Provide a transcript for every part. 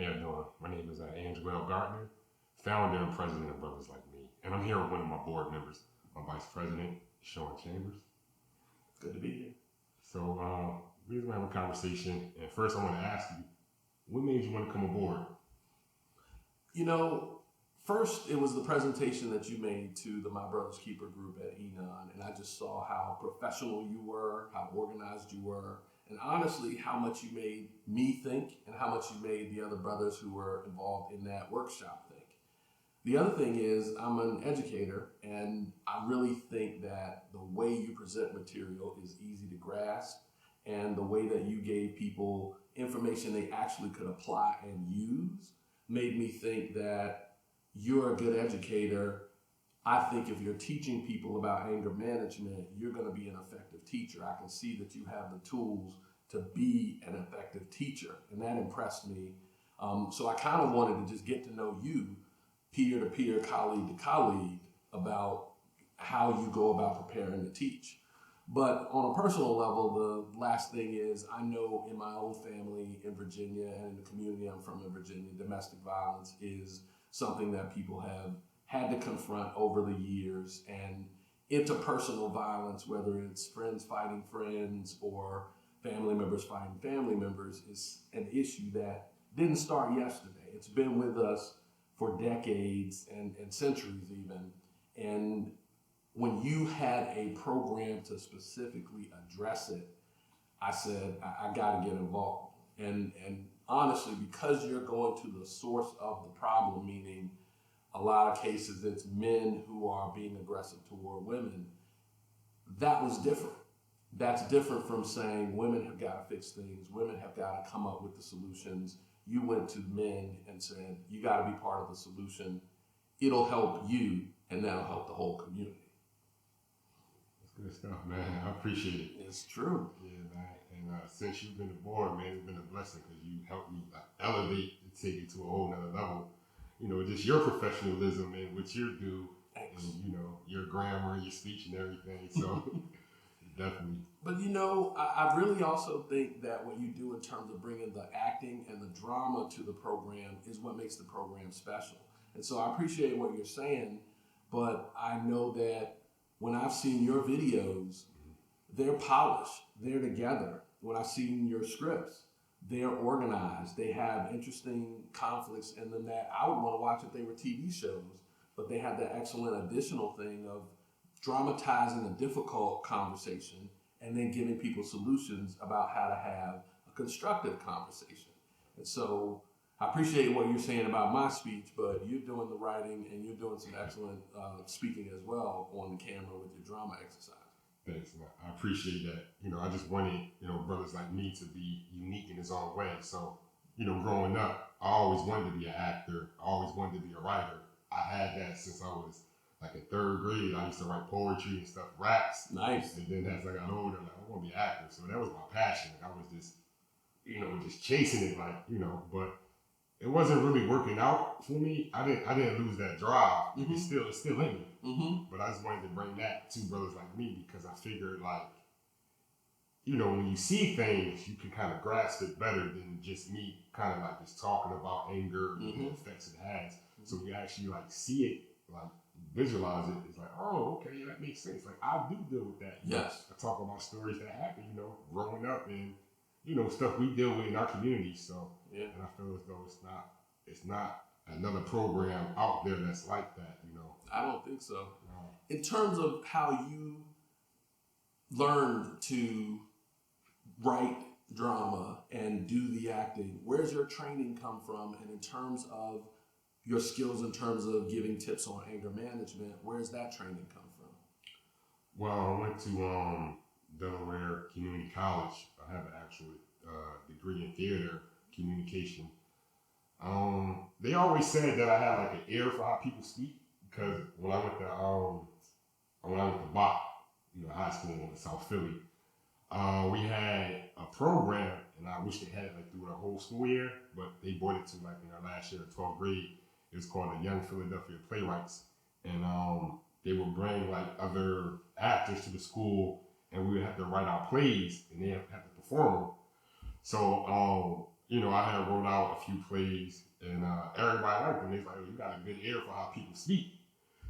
How y'all doing? My name is Angelo Gardner, founder and president of Brothers Like Me. And I'm here with one of my board members, my vice president, Sean Chambers. Good to be here. So we're going to have a conversation. And first I want to ask you, what made you want to come aboard? You know, first it was the presentation that you made to the My Brother's Keeper group at Enon. And I just saw how professional you were, how organized you were, and honestly, how much you made me think and how much you made the other brothers who were involved in that workshop think. The other thing is, I'm an educator, and I really think that the way you present material is easy to grasp, and the way that you gave people information they actually could apply and use made me think that you're a good educator. I think if you're teaching people about anger management, you're going to be an effective teacher. I can see that you have the tools to be an effective teacher, and that impressed me. So I kind of wanted to just get to know you, peer-to-peer, colleague-to-colleague, about how you go about preparing to teach. But on a personal level, the last thing is, I know in my own family in Virginia and in the community I'm from in Virginia, domestic violence is something that people have had to confront over the years, and interpersonal violence, whether it's friends fighting friends or family members fighting family members, is an issue that didn't start yesterday. It's been with us for decades and centuries even. And when you had a program to specifically address it, I said, I gotta get involved. And honestly, because you're going to the source of the problem, meaning a lot of cases it's men who are being aggressive toward women, that was different. That's different from saying women have got to fix things, women have got to come up with the solutions. You went to men and said, you got to be part of the solution. It'll help you, and that'll help the whole community. That's good stuff, man. I appreciate it. It's true. Yeah, man. And since you've been aboard, man, it's been a blessing because you helped me elevate and take it to a whole nother level. You know, just your professionalism and what you do, Thanks. and, you know, your grammar, your speech and everything. So definitely. But you know, I really also think that what you do in terms of bringing the acting and the drama to the program is what makes the program special. And so I appreciate what you're saying, but I know that when I've seen your videos, they're polished, they're together. When I've seen your scripts, they're organized, they have interesting conflicts in them that I would want to watch if they were TV shows, but they have the excellent additional thing of dramatizing a difficult conversation and then giving people solutions about how to have a constructive conversation. And so I appreciate what you're saying about my speech, but you're doing the writing and you're doing some excellent speaking as well on the camera with your drama exercise. Thanks, man. I appreciate that. You know, I just wanted, you know, brothers like me to be unique in his own way. So, you know, growing up, I always wanted to be an actor. I always wanted to be a writer. I had that since I was like in third grade. I used to write poetry and stuff, raps. Nice. And then as I got older, like, I want to be an actor. So that was my passion. I was just, you know, just chasing it, like, you know, but it wasn't really working out for me. I didn't lose that drive. Mm-hmm. It's still in me. Mm-hmm. But I just wanted to bring that to brothers like me because I figured, like, you know, when you see things, you can kind of grasp it better than just me kind of like just talking about anger and the effects it has. So you actually like see it, like visualize it. It's like, oh, okay, that makes sense. Like I do deal with that. Yes. I talk about stories that happen, you know, growing up and, you know, stuff we deal with in our community. So, yeah. And I feel as though it's not another program out there that's like that, you know. I don't think so. In terms of how you learned to write drama and do the acting, where's your training come from? And in terms of your skills, in terms of giving tips on anger management, where's that training come from? Well, I went to Delaware Community College. I have an actual degree in theater communication. They always said that I had like an ear for how people speak because when I went to Bach, you know, high school in South Philly, we had a program, and I wish they had it like through the whole school year, but they brought it to like in our last year, 12th grade. It was called the Young Philadelphia Playwrights, and they would bring like other actors to the school, and we would have to write our plays, and they have to perform them. So I had wrote out a few plays, and everybody liked them. They was like, oh, you got a good ear for how people speak.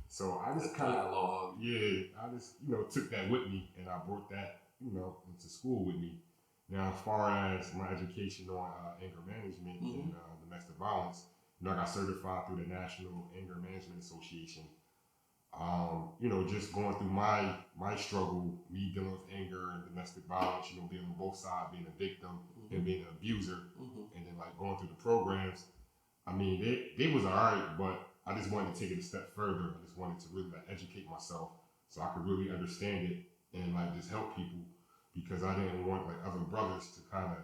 So I just kind of, I just, took that with me, and I brought that, into school with me. Now, as far as my education on anger management and domestic violence, I got certified through the National Anger Management Association. Just going through my struggle, me dealing with anger and domestic violence, being on both sides, being a victim and being an abuser, and then like going through the programs. I mean, they was all right, but I just wanted to take it a step further. I just wanted to really like educate myself so I could really understand it and like just help people, because I didn't want like other brothers to kind of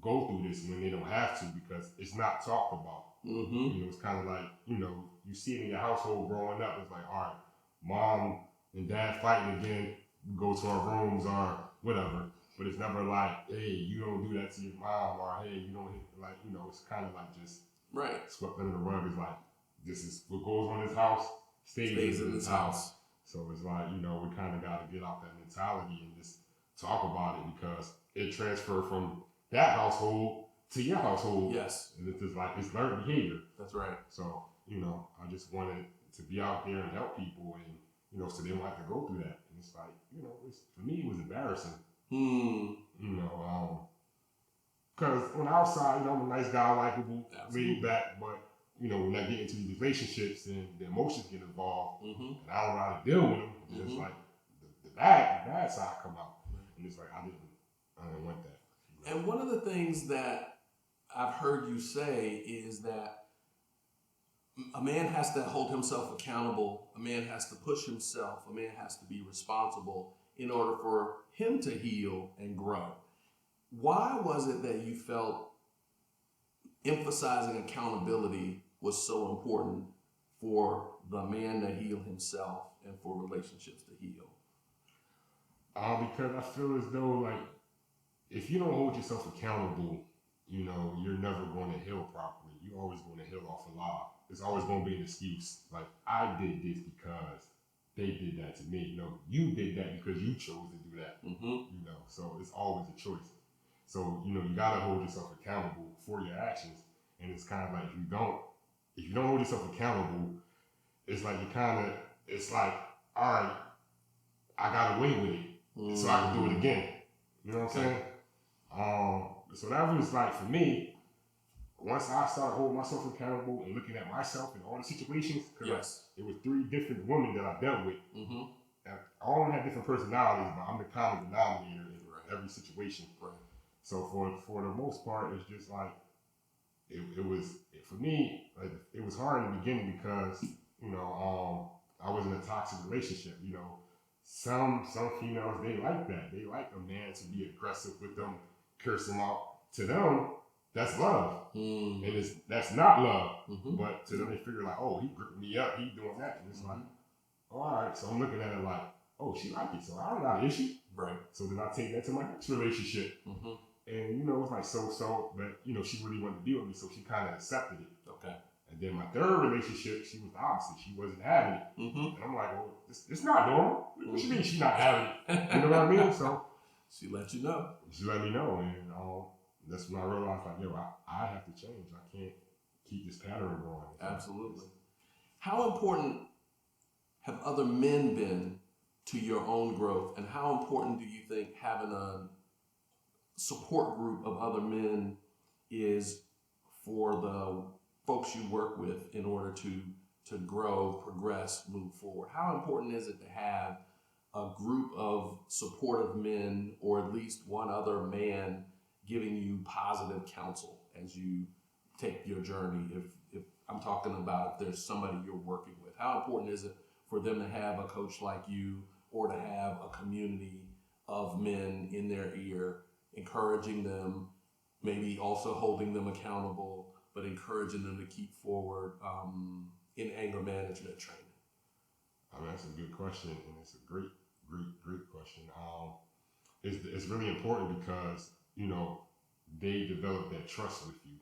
go through this when they don't have to, because it's not talked about. It's kind of like, you see it in your household growing up. It's like, all right, mom and dad fighting again, we go to our rooms or whatever. But it's never like, hey, you don't do that to your mom, or hey, you don't hit, like, it's kind of like just swept under the rug. It's like, this is what goes on in this house, stays in this house. So it's like, we kind of got to get out that mentality and just talk about it, because it transferred from that household to your household. Yes. And it's just like, it's learned behavior. That's right. So, I just wanted to be out there and help people, and, so they don't have to go through that. And it's like, for me, it was embarrassing. Because on the outside, I'm a nice guy, likable, laid back, but, when I get into these relationships and the emotions get involved, and I don't know how to deal with them, it's like the bad side come out. And it's like, I didn't want that. And one of the things that I've heard you say is that a man has to hold himself accountable. A man has to push himself. A man has to be responsible in order for him to heal and grow. Why was it that you felt emphasizing accountability was so important for the man to heal himself and for relationships to heal? Because I feel as though, like, if you don't hold yourself accountable, you're never going to heal properly. You're always going to heal off a lie. It's always going to be an excuse. Like, I did this because they did that to me. No, you did that because you chose to do that. So it's always a choice. So, you got to hold yourself accountable for your actions. And it's kind of like, if you don't hold yourself accountable, it's like it's like, all right, I got away with it, so I can do it again. You know what I'm saying? So that was like, for me, once I started holding myself accountable and looking at myself in all the situations, because it was 3 different women that I dealt with. And all of them had different personalities, but I'm the common denominator in every situation. So for the most part, it's just like, it was, for me, like, it was hard in the beginning because, I was in a toxic relationship. Some females, they like that. They like a man to be aggressive with them, curse them out. To them, that's love. And that's not love. But to them, they figure like, oh, he gripping me up, he doing that. And it's like, oh, all right. So I'm looking at it like, oh, she like it, so I don't got an issue. So then I take that to my next relationship. And, it's like so, but, she really wanted to be with me, so she kind of accepted it. And then my third relationship, she was the opposite. She wasn't having it. And I'm like, well, it's not normal. What you mean she's not having it? You know what I mean? So she let you know. She let me know. And that's when I realized, like, yo, I have to change. I can't keep this pattern going. Absolutely. How important have other men been to your own growth? And how important do you think having a support group of other men is for the folks you work with in order to grow, progress, move forward? How important is it to have a group of supportive men, or at least one other man giving you positive counsel as you take your journey? If I'm talking about if there's somebody you're working with, how important is it for them to have a coach like you, or to have a community of men in their ear, encouraging them, maybe also holding them accountable, but encouraging them to keep forward in anger management training? I mean, that's a good question, and it's a great question. It's really important because, they develop that trust with you.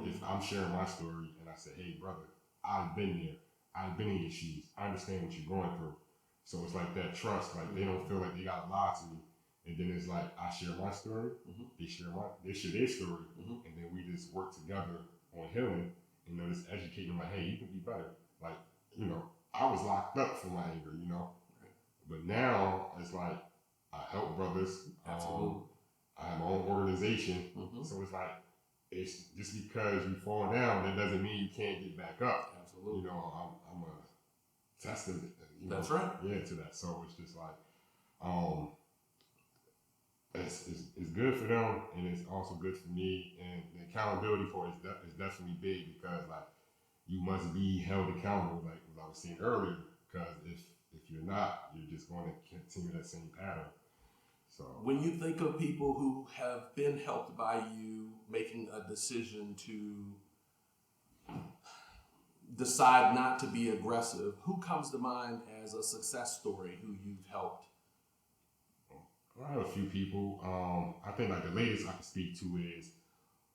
If I'm sharing my story and I say, hey, brother, I've been there. I've been in your shoes. I understand what you're going through. So it's like that trust, like they don't feel like they got to lie to me. And then it's like I share my story, they share their story, and then we just work together on healing. You know, just educating them like, hey, you can be better. Like, you know, I was locked up for my anger, you know, but now it's like I help brothers. Absolutely. I have my own organization, so it's like it's just because you fall down, that doesn't mean you can't get back up. Absolutely. You know, I'm a testament. You know, that's right. Yeah, to that. So it's just like, it's good for them, and it's also good for me. And the accountability for it is definitely big, because like you must be held accountable, like what I was saying earlier. Because if you're not, you're just going to continue that same pattern. So when you think of people who have been helped by you making a decision to decide not to be aggressive, who comes to mind as a success story who you've helped? I have a few people. I think like the latest I can speak to is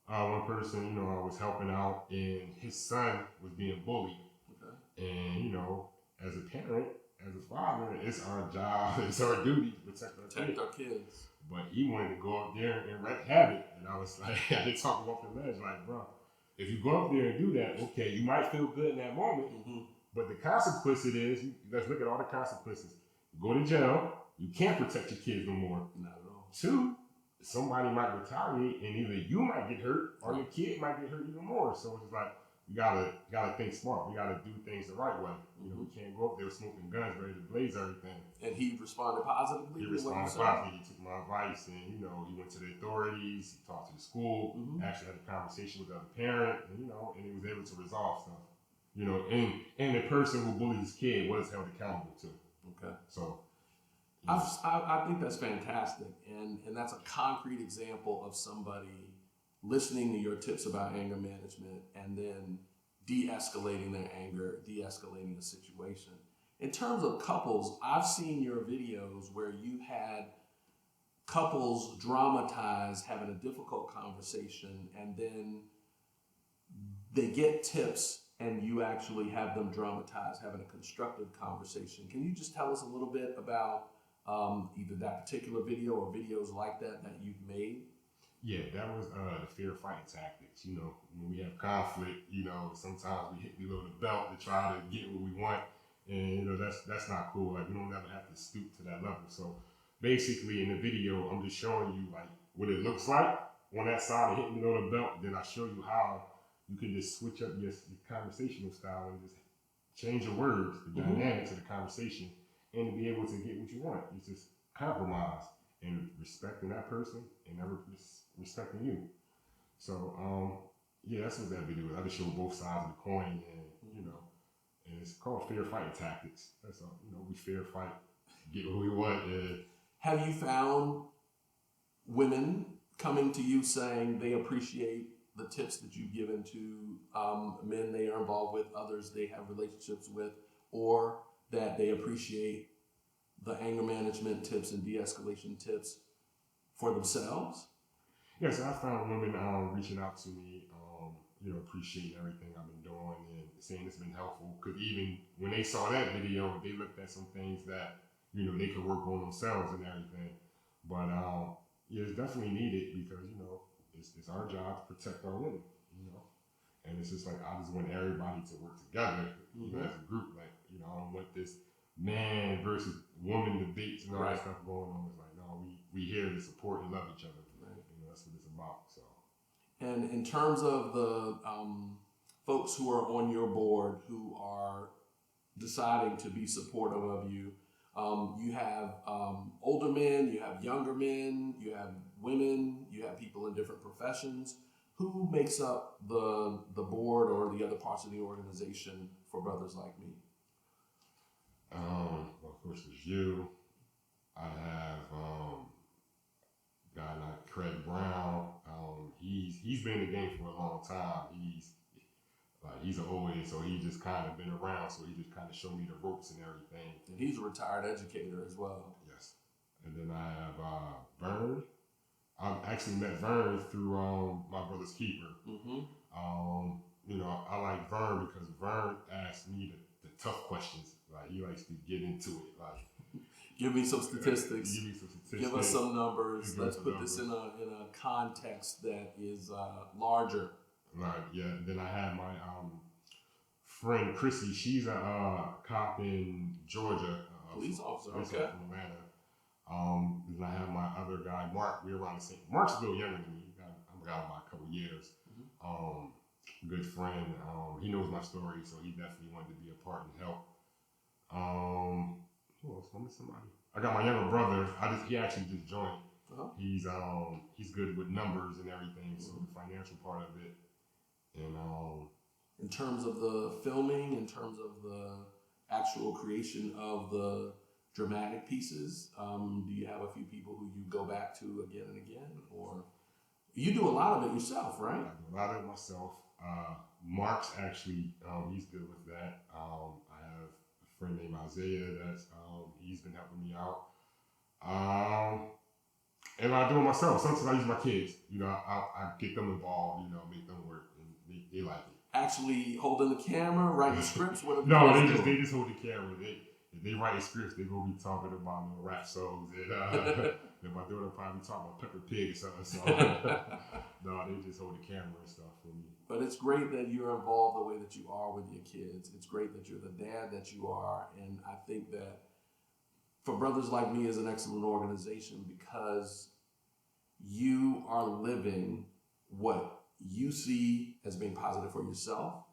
one person, you know, I was helping out, and his son was being bullied. Okay. And, you know, as a parent, as a father, it's our job, it's our duty to protect our kids. But he wanted to go up there and wreak havoc. And I was like, I did talk about the ledge, like, bro, if you go up there and do that, okay, you might feel good in that moment, but the consequence it is, let's look at all the consequences. You go to jail, you can't protect your kids no more. Not at all. 2, somebody might retaliate, and either you might get hurt or your kid might get hurt even more. So it's like, you gotta think smart. We gotta do things the right way. You know, we can't go up there smoking guns, ready to blaze everything. And he responded positively. He responded positively. He took my advice, and you know, he went to the authorities. He talked to the school. Actually had a conversation with the other parent, and you know, and he was able to resolve stuff. You know, and the person who bullied his kid was held accountable too. Okay. So I think that's fantastic, and that's a concrete example of somebody listening to your tips about anger management and then de-escalating their anger, de-escalating the situation. In terms of couples, I've seen your videos where you had couples dramatize having a difficult conversation, and then they get tips and you actually have them dramatize having a constructive conversation. Can you just tell us a little bit about either that particular video or videos like that you've made? Yeah, that was the fear fighting tactics. You know, when we have conflict, you know, sometimes we hit below the belt to try to get what we want, and you know that's not cool. Like, we don't ever have to stoop to that level. So basically, in the video, I'm just showing you like what it looks like on that side of hitting below the belt. Then I show you how you can just switch up your conversational style and just change your words, the dynamics of the conversation, and to be able to get what you want. It's just compromise and respecting that person and never respecting you. So yeah, that's what that video is. I just show both sides of the coin, and you know, and it's called fear fighting tactics. That's all. You know, we fear fight, get what we want. Have you found women coming to you saying they appreciate the tips that you've given to men they are involved with, others they have relationships with, or that they appreciate the anger management tips and de-escalation tips for themselves? Yes, I found women reaching out to me, you know, appreciating everything I've been doing and saying it's been helpful. Because even when they saw that video, they looked at some things that, you know, they could work on themselves and everything. But yeah, it's definitely needed, because, you know, it's our job to protect our women, you know. And it's just like, I just want everybody to work together, you know, as a group. Like, you know, I don't want this man versus woman debates and all that stuff going on. It's like, no, we here to support and love each other. Right? You know, that's what it's about. So. And in terms of the folks who are on your board who are deciding to be supportive of you, you have older men, you have younger men, you have women, you have people in different professions. Who makes up the board or the other parts of the organization for Brothers Like Me? Well, of course, there's you. I have a guy like Craig Brown. He's been in the game for a long time. He's an old head, so he just kind of been around. So he just kind of showed me the ropes and everything. And he's a retired educator as well. Yes. And then I have Vern. I've actually met Vern through my brother's keeper. You know, I like Vern because Vern asked me the tough questions. Like, he likes to get into it. Like, Give me some statistics. Give me some statistics. Give us some numbers. Let's put this in a context that is larger. Right. Yeah. And then I had my friend Chrissy. She's a cop in Georgia. Police officer. Police Okay. officer from Atlanta. And I have my other guy, Mark. We're around the same. Mark's a little younger than me. I got him by a couple years. Good friend. He knows my story, so he definitely wanted to be a part and help. Who else? I'm missing somebody. I got my younger brother. He actually just joined. Uh-huh. He's good with numbers and everything, so the financial part of it. And in terms of the filming, in terms of the actual creation of the dramatic pieces, do you have a few people who you go back to again and again, or you do a lot of it yourself, right? I do a lot of it myself. Mark's actually he's good with that. I have a friend named Isaiah that's he's been helping me out. And I do it myself. Sometimes I use my kids. I get them involved. Make them work, and they like it. Actually holding the camera, writing scripts. What No, they just hold the camera. If they write scripts, they gonna be talking about rap songs. And my daughter probably talking about Pepper Pig or something. So no, they just hold the camera and stuff for me. But it's great that you're involved the way that you are with your kids. It's great that you're the dad that you are, and I think that for Brothers Like Me is an excellent organization because you are living what you see as being positive for yourself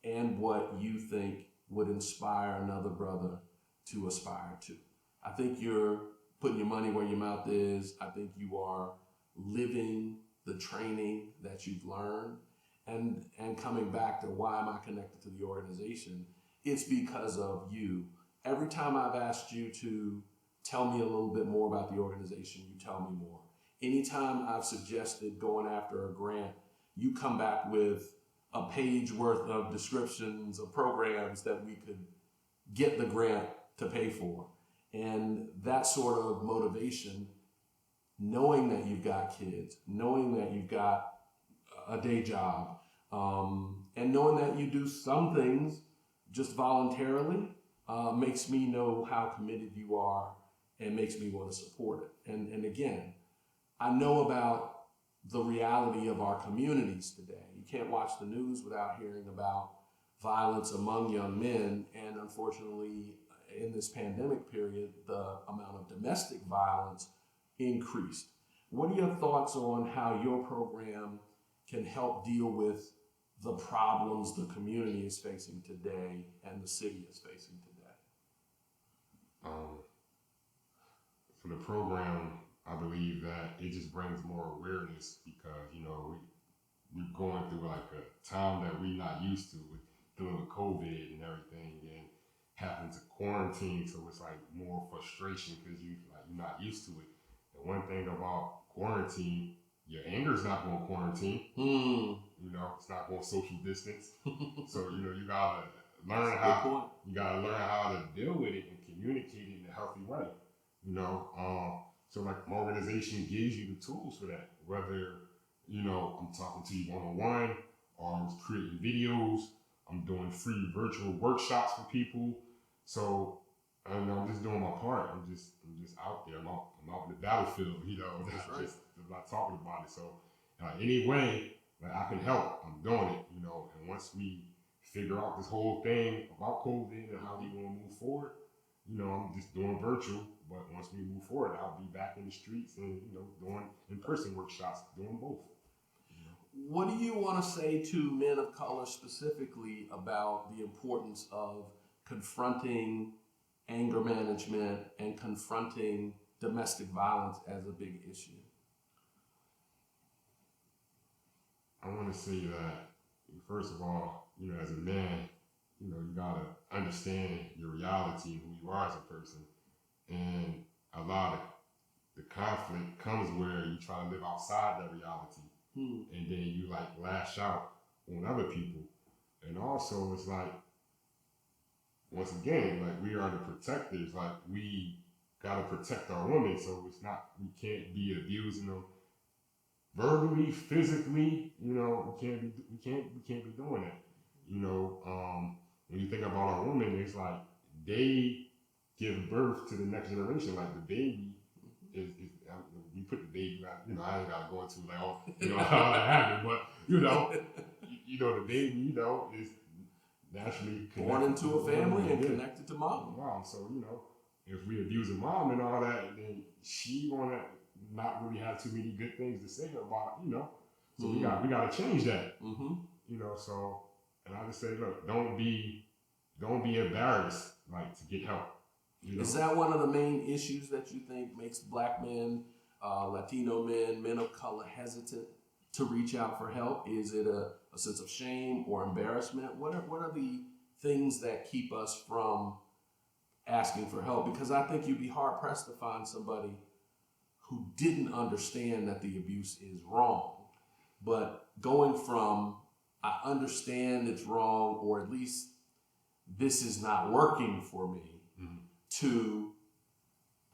and what you think would inspire another brother to aspire to. I think you're putting your money where your mouth is. I think you are living the training that you've learned. And coming back to why am I connected to the organization, it's because of you. Every time I've asked you to tell me a little bit more about the organization, you tell me more. Anytime I've suggested going after a grant, you come back with a page worth of descriptions of programs that we could get the grant to pay for. And that sort of motivation, knowing that you've got kids, knowing that you've got a day job, and knowing that you do some things just voluntarily, makes me know how committed you are and makes me want to support it. And again, I know about the reality of our communities today. You can't watch the news without hearing about violence among young men, and unfortunately, in this pandemic period, the amount of domestic violence increased. What are your thoughts on how your program can help deal with the problems the community is facing today and the city is facing today? For the program, I believe that it just brings more awareness because, we're going through like a time that we're not used to with dealing with COVID and everything and having to quarantine. So it's like more frustration because you're not used to it. And one thing about quarantine, your anger's not going to quarantine. It's not going to social distance. So, you gotta learn how to deal with it and communicate it in a healthy way. So like my organization gives you the tools for that. Whether, I'm talking to you one-on-one or I'm creating videos, I'm doing free virtual workshops for people. So I'm just doing my part. I'm just out there. I'm out in the battlefield, That's right. I'm not talking about it. So any way that I can help, I'm doing it, and once we figure out this whole thing about COVID and how we want to move forward, I'm just doing virtual, but once we move forward, I'll be back in the streets and, doing in-person workshops, doing both. What do you want to say to men of color specifically about the importance of confronting anger management and confronting domestic violence as a big issue? I want to say that, first of all, as a man, you got to understand your reality and who you are as a person. And a lot of the conflict comes where you try to live outside that reality. And then you lash out on other people. And also it's once again, we are the protectors. We got to protect our women. So it's not, we can't be abusing them verbally, physically, we can't be doing that. When you think about our women, it's they give birth to the next generation. Like the baby we put the baby, I ain't gotta go into like how that happened, but the baby, is naturally born into a family and connected to mom. So if we abuse a mom and all that, then she gonna not really have too many good things to say about, So we gotta change that. So, and I just say, look, don't be embarrassed, like, to get help. Is that one of the main issues that you think makes Black men, Latino men of color hesitant to reach out for help? Is it a sense of shame or embarrassment? What are the things that keep us from asking for help? Because I think you'd be hard pressed to find somebody who didn't understand that the abuse is wrong. But going from, I understand it's wrong, or at least this is not working for me, to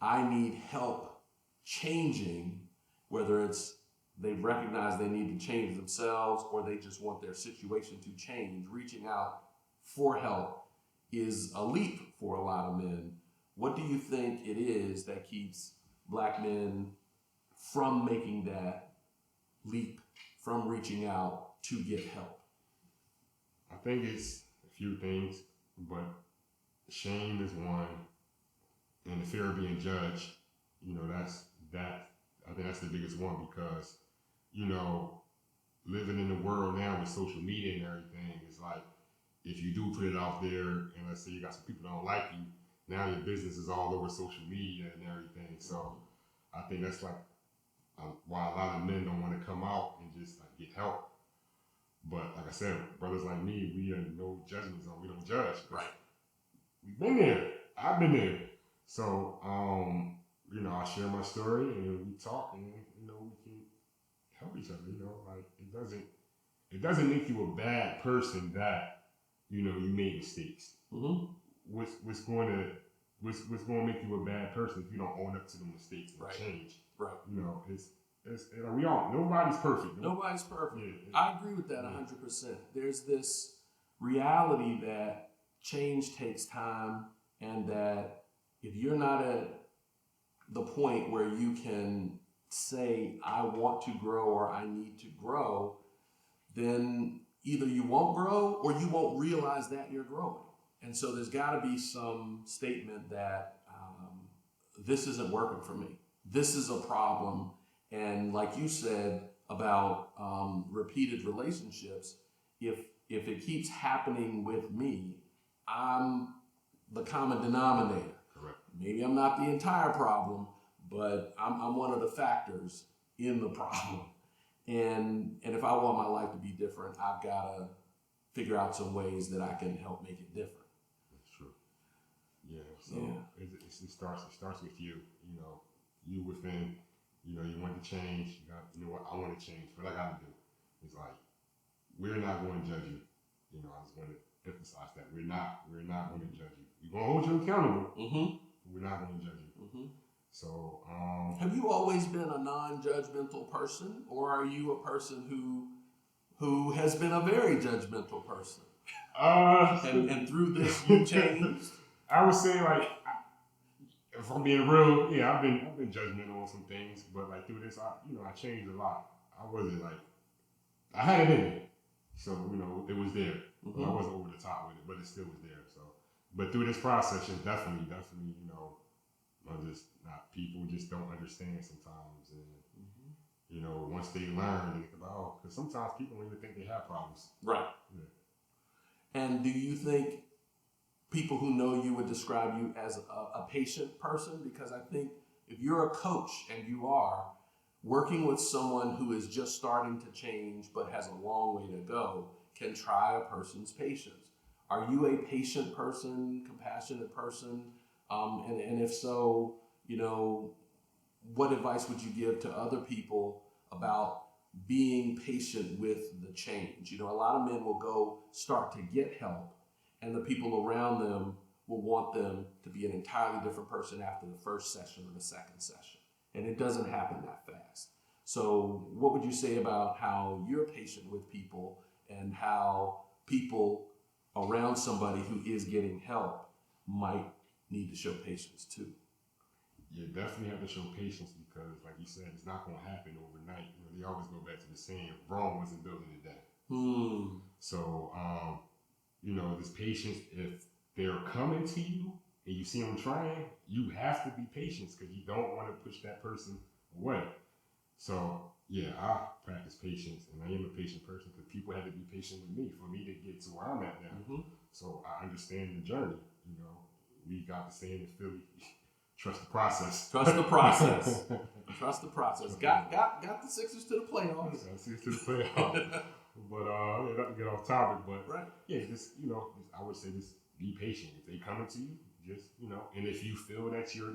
I need help changing, whether it's they recognize they need to change themselves or they just want their situation to change, reaching out for help is a leap for a lot of men. What do you think it is that keeps Black men from making that leap, from reaching out to get help? I think it's a few things, but shame is one, and the fear of being judged. I think that's the biggest one, because living in the world now with social media and everything, it's like if you do put it out there, and let's say you got some people that don't like you, now your business is all over social media and everything. So I think that's like why a lot of men don't want to come out and just like get help. But like I said, brothers like me, we are no judgment zone. We don't judge. Right. We've been there. I've been there. So, I share my story and we talk, and we can help each other. Like it doesn't make you a bad person that you made mistakes. What's going to make you a bad person if you don't own up to the mistakes and change? Right. Nobody's perfect. Nobody's perfect. Yeah, I agree with that 100%. There's this reality that change takes time, and that if you're not at the point where you can say, I want to grow or I need to grow, then either you won't grow or you won't realize that you're growing. And so there's got to be some statement that this isn't working for me. This is a problem. And like you said about repeated relationships, if it keeps happening with me, I'm the common denominator. Correct. Maybe I'm not the entire problem, but I'm one of the factors in the problem. And if I want my life to be different, I've got to figure out some ways that I can help make it different. That's true. Yeah. So it starts with you. You within. You want to change. What I want to change. What I got to do is like, we're not going to judge you. I just want to emphasize that we're not going to judge you. We're going to hold you accountable. We're not going to judge you. So, have you always been a non-judgmental person, or are you a person who has been a very judgmental person? And through this, you changed? I would say, like, if I'm being real, I've been judgmental on some things, but like through this, I changed a lot. I wasn't like, I had it in me, so it was there. But I wasn't over the top with it, but it still was there. So, but through this process, it's definitely, I'm just not. People just don't understand sometimes, and once they learn, they think about, because sometimes people don't even think they have problems. Right. Yeah. And do you think people who know you would describe you as a patient person? Because I think if you're a coach, and you are, working with someone who is just starting to change but has a long way to go can try a person's patience. Are you a patient person, compassionate person? And if so, what advice would you give to other people about being patient with the change? A lot of men will go start to get help, and the people around them will want them to be an entirely different person after the first session or the second session. And it doesn't happen that fast. So what would you say about how you're patient with people, and how people around somebody who is getting help might need to show patience too. You definitely have to show patience because, like you said, it's not going to happen overnight. You know, they always go back to the saying, Rome wasn't built in a day. So, you know, this patience, if they're coming to you and you see them trying, you have to be patient because you don't want to push that person away. So, yeah, I practice patience, and I am a patient person because people had to be patient with me for me to get to where I'm at now. So I understand the journey. You know, we got the saying in Philly, trust the process. Trust the process. Trust the process. Got the Sixers to the playoffs. Got the Sixers to the playoffs. But not to get off topic, but right. Yeah, just I would say just be patient. If they coming to you, just and if you feel that you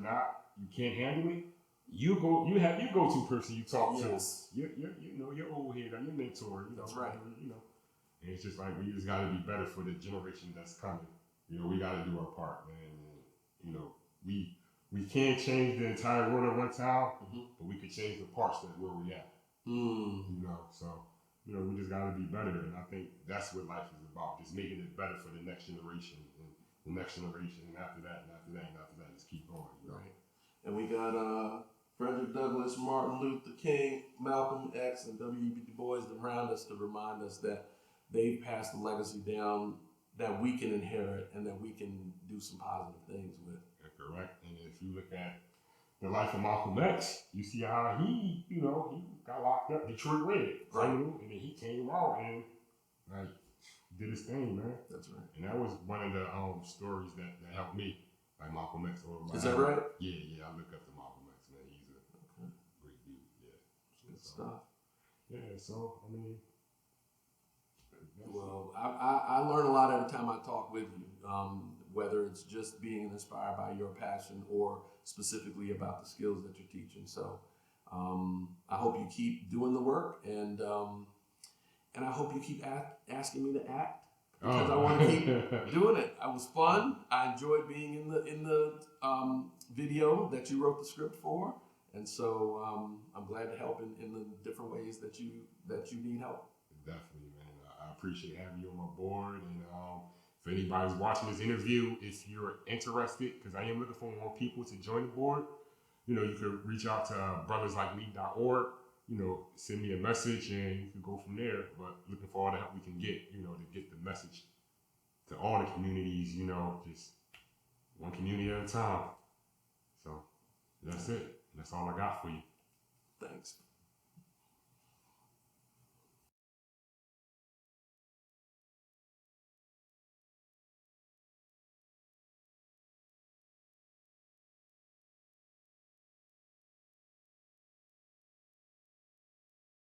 can't handle it, you have your go-to person you talk to. Your old head or your mentor. That's right. And it's just like we just got to be better for the generation that's coming. We got to do our part, man. And, we can't change the entire world at one time, but we could change the parts that where we at. So. We just got to be better, and I think that's what life is about, just making it better for the next generation, and the next generation, and after that, and after that, and after that, just keep going. Right. And we got Frederick Douglass, Martin Luther King, Malcolm X, and W.E.B. Du Bois around us to remind us that they've passed a legacy down that we can inherit and that we can do some positive things with. Correct. And if you look at the life of Malcolm X, you see how he got locked up, Detroit Red, right? And then he came out and did his thing, man. That's right. And that was one of the stories that helped me, like Malcolm X. Is that right? Yeah. I look up to Malcolm X, man. He's a great dude. Yeah. Good stuff. Yeah. So I mean, well, I learn a lot every time I talk with you. Whether it's just being inspired by your passion or specifically about the skills that you're teaching. So I hope you keep doing the work, and I hope you keep asking me to act because I want to keep doing it. It was fun. I enjoyed being in the video that you wrote the script for, and so I'm glad to help in the different ways that you need help. Definitely, man. I appreciate having you on my board, and if anybody's watching this interview, if you're interested, because I am looking for more people to join the board, you can reach out to brotherslikeme.org, send me a message, and you can go from there. But looking for all the help we can get, to get the message to all the communities, just one community at a time. So that's it. That's all I got for you. Thanks.